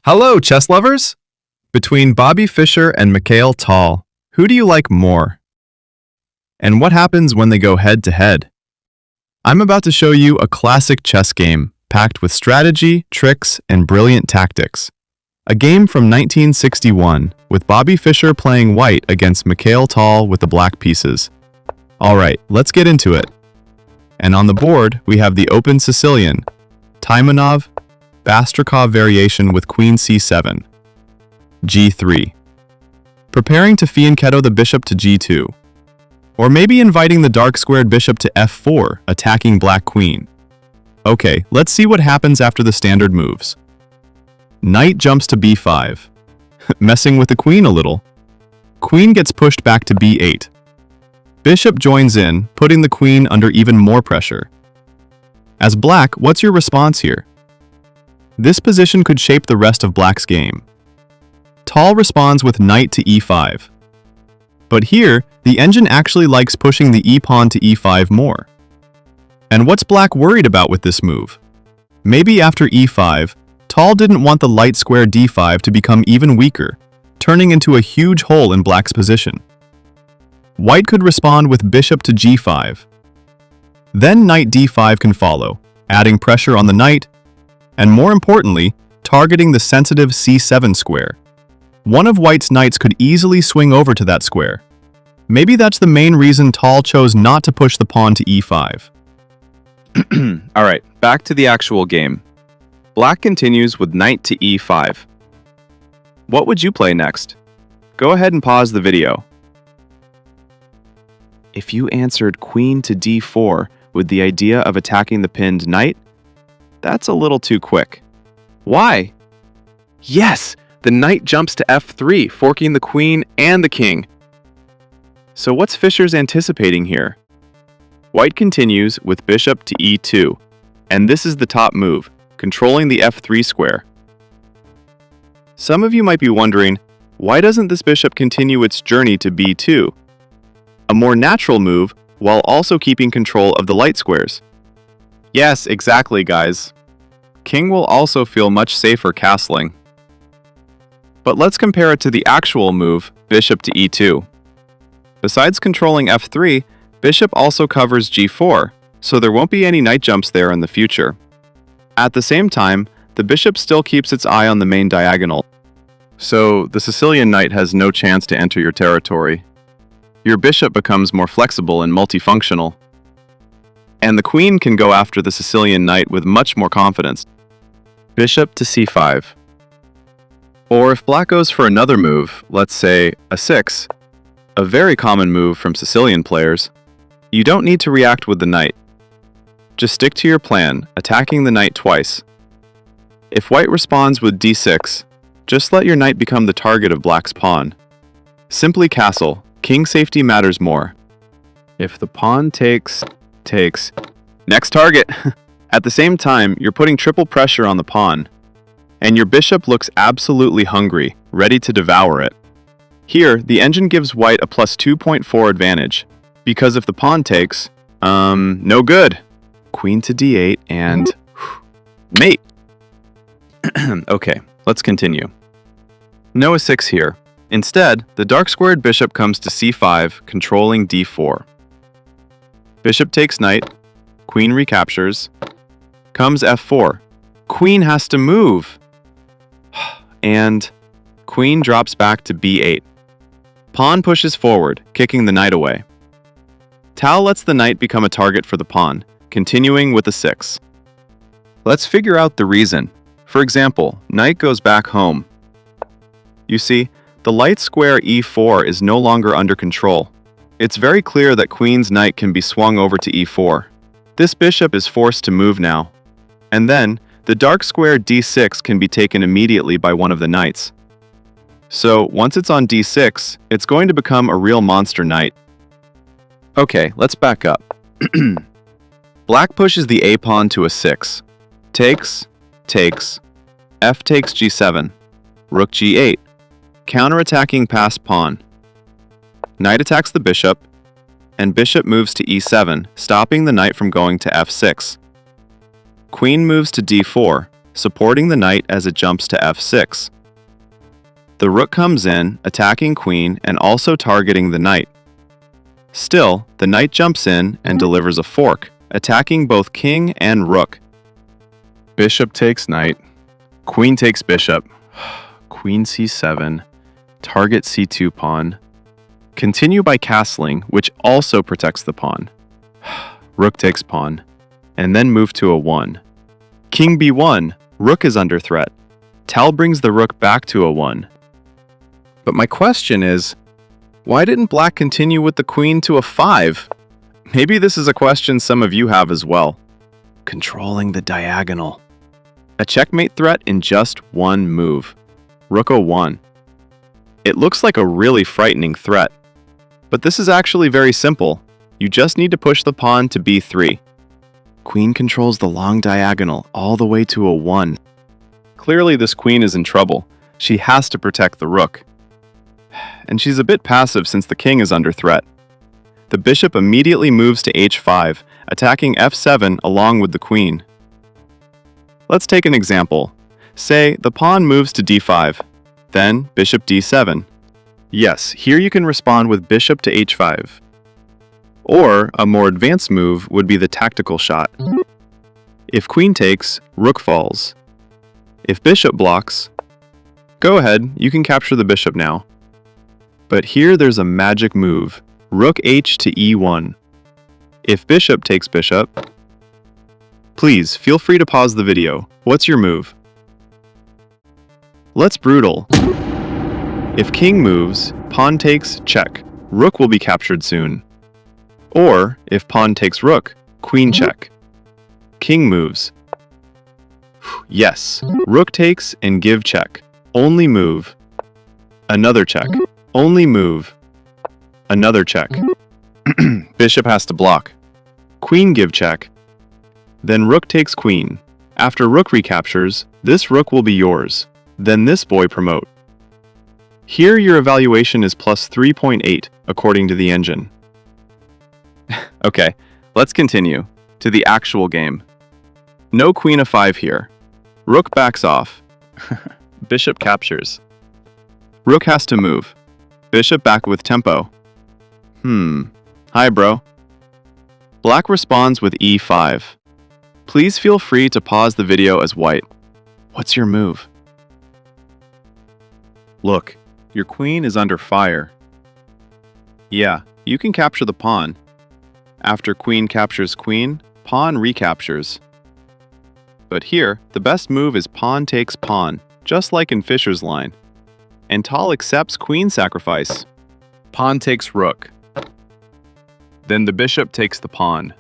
Hello, chess lovers! Between Bobby Fischer and Mikhail Tal, who do you like more? And what happens when they go head-to-head? I'm about to show you a classic chess game packed with strategy, tricks, and brilliant tactics. A game from 1961 with Bobby Fischer playing white against Mikhail Tal with the black pieces. Alright, let's get into it. And on the board, we have the open Sicilian Taimanov Bastrikov variation with Queen c7. g3. Preparing to fianchetto the bishop to g2. Or maybe inviting the dark-squared bishop to f4, attacking black queen. Okay, let's see what happens after the standard moves. Knight jumps to b5. Messing with the queen a little. Queen gets pushed back to b8. Bishop joins in, putting the queen under even more pressure. As black, what's your response here? This position could shape the rest of black's game. Tal responds with knight to e5. But here, the engine actually likes pushing the e-pawn to e5 more. And what's black worried about with this move? Maybe after e5, Tal didn't want the light square d5 to become even weaker, turning into a huge hole in black's position. White could respond with bishop to g5. Then knight d5 can follow, adding pressure on the knight, and more importantly, targeting the sensitive c7 square. One of white's knights could easily swing over to that square. Maybe that's the main reason Tal chose not to push the pawn to e5. Alright, back to the actual game. Black continues with knight to e5. What would you play next? Go ahead and pause the video. If you answered queen to d4 with the idea of attacking the pinned knight, that's a little too quick. Why? Yes! The knight jumps to f3, forking the queen and the king. So what's Fischer's anticipating here? White continues with bishop to e2, and this is the top move, controlling the f3 square. Some of you might be wondering, why doesn't this bishop continue its journey to b2? A more natural move, while also keeping control of the light squares. Yes, exactly, guys. King will also feel much safer castling. But let's compare it to the actual move, bishop to e2. Besides controlling f3, bishop also covers g4, so there won't be any knight jumps there in the future. At the same time, the bishop still keeps its eye on the main diagonal, so the Sicilian knight has no chance to enter your territory. Your bishop becomes more flexible and multifunctional, and the queen can go after the Sicilian knight with much more confidence. Bishop to c5. Or if black goes for another move, let's say a 6, a very common move from Sicilian players, you don't need to react with the knight. Just stick to your plan, attacking the knight twice. If white responds with d6, just let your knight become the target of black's pawn. Simply castle, king safety matters more. If the pawn takes, next target! At the same time, you're putting triple pressure on the pawn, and your bishop looks absolutely hungry, ready to devour it. Here, the engine gives white a plus 2.4 advantage, because if the pawn takes, no good. Queen to d8 and mate. Okay, let's continue. No a6 here. Instead, the dark-squared bishop comes to c5, controlling d4. Bishop takes knight, queen recaptures, comes f4. Queen has to move. And queen drops back to b8. Pawn pushes forward, kicking the knight away. Tal lets the knight become a target for the pawn, continuing with a 6. Let's figure out the reason. For example, knight goes back home. You see, the light square e4 is no longer under control. It's very clear that queen's knight can be swung over to e4. This bishop is forced to move now. And then, the dark square d6 can be taken immediately by one of the knights. So, once it's on d6, it's going to become a real monster knight. Okay, let's back up. Black pushes the a-pawn to a 6. Takes, f takes g7, rook g8, counterattacking past pawn. Knight attacks the bishop, and bishop moves to e7, stopping the knight from going to f6. Queen moves to d4, supporting the knight as it jumps to f6. The rook comes in, attacking queen and also targeting the knight. Still, the knight jumps in and delivers a fork, attacking both king and rook. Bishop takes knight. Queen takes bishop. Queen c7. Target c2 pawn. Continue by castling, which also protects the pawn. Rook takes pawn. And then move to a1. King b1. Rook is under threat. Tal brings the rook back to a1. But my question is, why didn't black continue with the queen to a5? Maybe this is a question some of you have as well. Controlling the diagonal. A checkmate threat in just one move. Rook a1. It looks like a really frightening threat. But this is actually very simple. You just need to push the pawn to b3. Queen controls the long diagonal all the way to a1. Clearly this queen is in trouble. She has to protect the rook. And she's a bit passive since the king is under threat. The bishop immediately moves to h5, attacking f7 along with the queen. Let's take an example. Say the pawn moves to d5, then bishop d7. Yes, here you can respond with bishop to h5. Or a more advanced move would be the tactical shot. If queen takes, rook falls. If bishop blocks, go ahead, you can capture the bishop now. But here there's a magic move, rook h to e1. If bishop takes bishop, please feel free to pause the video. What's your move? Let's brutal. If king moves, pawn takes, check. Rook will be captured soon. Or, if pawn takes rook, queen check. King moves. Yes, rook takes and give check. Only move. Another check. Only move. Another check. Bishop has to block. Queen give check. Then rook takes queen. After rook recaptures, this rook will be yours. Then this boy promote. Here your evaluation is plus 3.8 according to the engine. Okay, let's continue to the actual game. No queen of5 here. Rook backs off. Bishop captures. Rook has to move. Bishop back with tempo. Hi bro. Black responds with e5. Please feel free to pause the video as white. What's your move? Look, your queen is under fire. Yeah, you can capture the pawn. After queen captures queen, pawn recaptures. But here, the best move is pawn takes pawn, just like in Fischer's line. And Tal accepts queen sacrifice. Pawn takes rook. Then the bishop takes the pawn.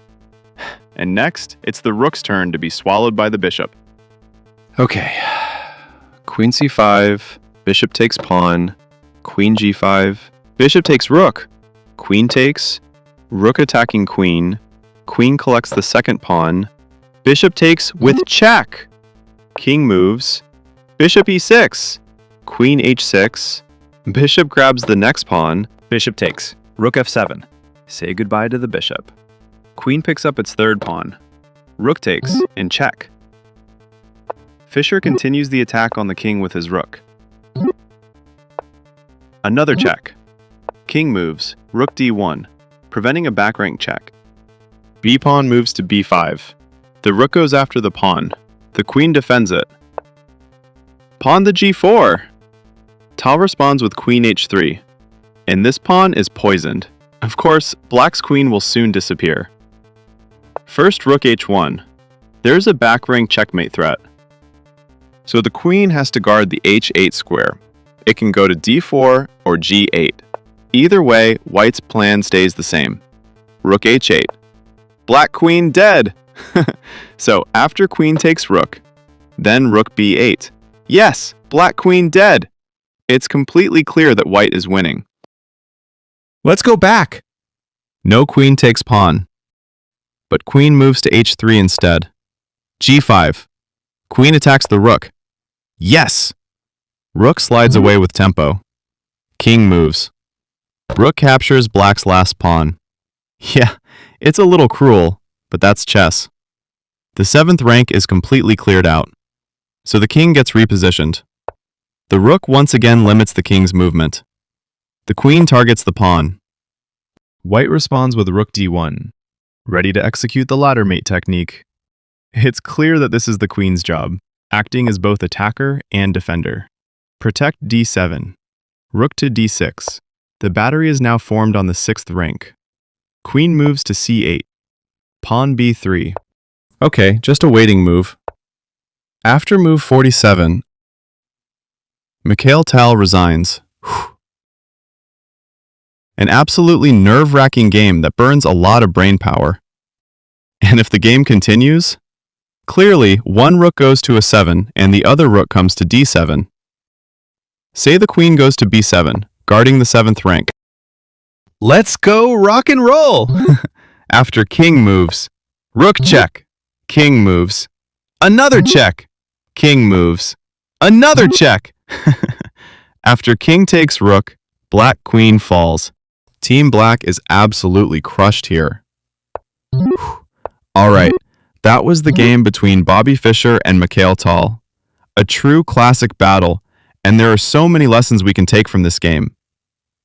And next, it's the rook's turn to be swallowed by the bishop. Okay. Queen c5, bishop takes pawn, queen g5, bishop takes rook, queen takes, rook attacking queen, queen collects the second pawn, bishop takes with check, king moves, bishop e6, queen h6, bishop grabs the next pawn, bishop takes, rook f7, say goodbye to the bishop. Queen picks up its third pawn, rook takes, and check. Fischer continues the attack on the king with his rook. Another check. King moves, rook d1, preventing a back rank check. B-pawn moves to b5. The rook goes after the pawn. The queen defends it. Pawn to g4. Tal responds with queen h3. And this pawn is poisoned. Of course, black's queen will soon disappear. First rook h1. There's a back rank checkmate threat. So the queen has to guard the h8 square. It can go to d4 or g8. Either way, white's plan stays the same. Rook h8. Black queen dead! So after queen takes rook, then rook b8. Yes, black queen dead! It's completely clear that white is winning. Let's go back. No queen takes pawn. But queen moves to h3 instead. g5. Queen attacks the rook. Yes! Rook slides away with tempo. King moves. Rook captures black's last pawn. Yeah, it's a little cruel, but that's chess. The 7th rank is completely cleared out. so the king gets repositioned. The rook once again limits the king's movement. The queen targets the pawn. White responds with rook d1, ready to execute the ladder mate technique. It's clear that this is the queen's job, acting as both attacker and defender. Protect d7. Rook to d6. The battery is now formed on the 6th rank. Queen moves to c8. Pawn b3. Okay, just a waiting move. After move 47, Mikhail Tal resigns. An absolutely nerve-wracking game that burns a lot of brain power. And if the game continues, clearly one rook goes to a7 and the other rook comes to d7. Say the queen goes to b7, guarding the 7th rank. Let's go rock and roll! After king moves, rook check, king moves, another check, king moves, another check. After king takes rook, black queen falls. Team Black is absolutely crushed here. Alright, that was the game between Bobby Fischer and Mikhail Tal. A true classic battle, and there are so many lessons we can take from this game.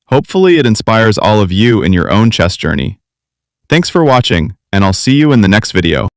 Hopefully it inspires all of you in your own chess journey. Thanks for watching, and I'll see you in the next video.